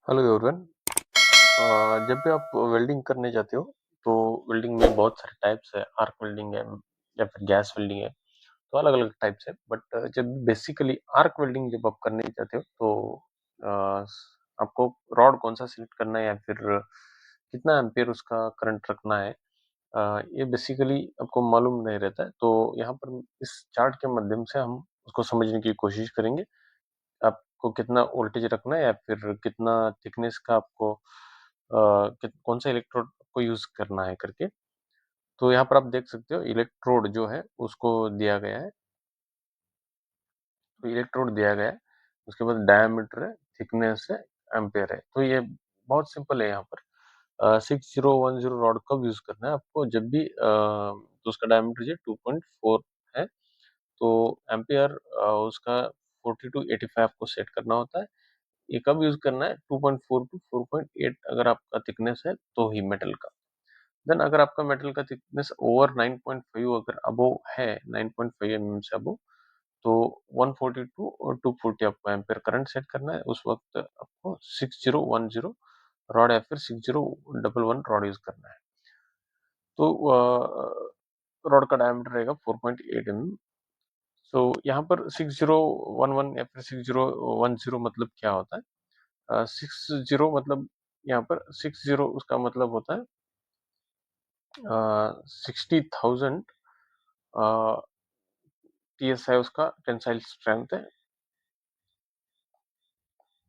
Hello everyone. जब भी आप वेल्डिंग करने जाते हो तो वेल्डिंग में बहुत सारे टाइप्स है। आर्क वेल्डिंग है या फिर गैस वेल्डिंग है, तो अलग अलग टाइप्स है। बट जब बेसिकली आर्क वेल्डिंग जब आप करने जाते हो तो अ, आपको रॉड कौन सा सिलेक्ट करना है या फिर कितना एम्पियर उसका करंट रखना है, ये बेसिकली आपको मालूम नहीं रहता है। तो यहाँ पर इस चार्ट के माध्यम से हम उसको समझने की कोशिश करेंगे। आपको कितना वोल्टेज रखना है या फिर कितना थिकनेस का आपको कौन सा इलेक्ट्रोड को यूज करना है करके। तो यहाँ पर आप देख सकते हो इलेक्ट्रोड जो है उसको दिया गया है। तो इलेक्ट्रोड दिया गया है, उसके बाद डायमीटर है, थिकनेस है, एम्पेयर है। तो ये बहुत सिंपल है। यहाँ पर 6010 रॉड कब यूज करना है आपको, जब भी तो उसका डायमीटर जो 2.4 है, तो एम्पेयर उसका 40 to 85 को सेट करना होता है। ये कब यूज करना है, 2.4 टू 4.8 अगर आपका थिकनेस है तो ही मेटल का। देन अगर आपका मेटल का थिकनेस ओवर 9.5 अगर अबो है, 9.5 mm से अबो, तो 142 और 240 आपको एम्पेयर करंट सेट करना है। उस वक्त आपको 6010 रॉड या फिर 6011 रॉड यूज करना है। तो रॉड का डायमीटर रहेगा 4.8 mm। सो यहाँ पर 6011 या फिर 6010 मतलब क्या होता है? 60 मतलब यहाँ पर 60 उसका मतलब होता है 60,000 PSI उसका टेंसाइल स्ट्रेंथ है।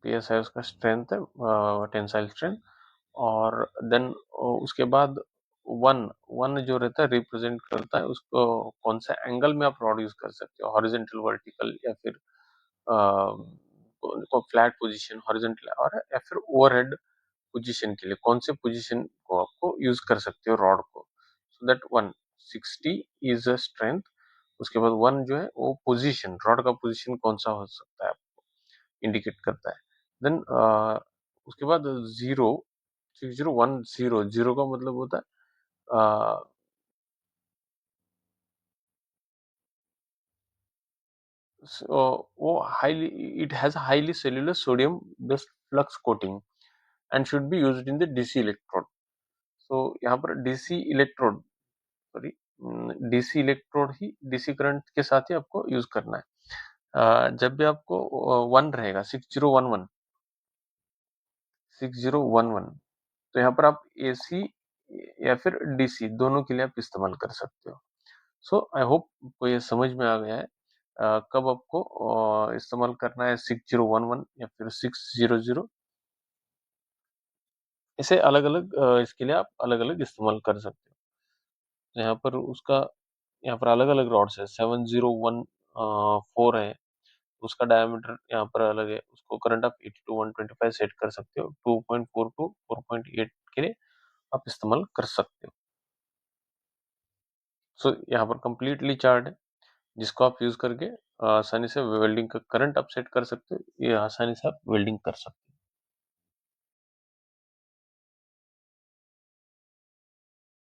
PSI उसका स्ट्रेंथ है, टेंसाइल स्ट्रेंथ। और देन उसके बाद वन वन जो रहता है रिप्रेजेंट करता है उसको कौन सा एंगल में आप रॉड यूज कर सकते हो, हॉरिजेंटल, वर्टिकल या फिर फ्लैट पोजीशन, हॉरिजेंटल और या फिर ओवरहेड पोजीशन के लिए कौन से पोजीशन को आपको यूज कर सकते हो रॉड को। So that one 60 is a strength. उसके बाद वन जो है वो पोजीशन, रॉड का पोजीशन कौन सा हो सकता है आपको इंडिकेट करता है। देन उसके बाद जीरो, 6010 जीरो का मतलब होता है वो highly, it has highly cellular sodium based flux coating and should be used in the DC electrode. So यहाँ पर DC electrode, sorry, DC electrode ही डीसी करंट के साथ ही आपको यूज करना है। जब भी आपको वन रहेगा, 6011, तो यहाँ पर आप एसी या फिर डीसी दोनों के लिए आप इस्तेमाल कर सकते हो। सो आई होप को ये समझ में आ गया है कब आपको इस्तेमाल करना है 6011 या फिर 600। इसे अलग अलग इसके लिए आप अलग अलग इस्तेमाल कर सकते हो। तो यहाँ पर उसका, यहाँ पर अलग अलग रॉड्स है। 7014 है, उसका डायमीटर यहाँ पर अलग है। उसको करंट आप 80 to 125 सेट कर सकते हो। 2.4 to 4.8 के लिए आप इस्तेमाल कर सकते हो। सो यहाँ पर कंप्लीटली चार्ट है जिसको आप यूज करके आसानी से वेल्डिंग का करंट आप सेट कर सकते हो। ये आसानी से आप वेल्डिंग कर सकते हो।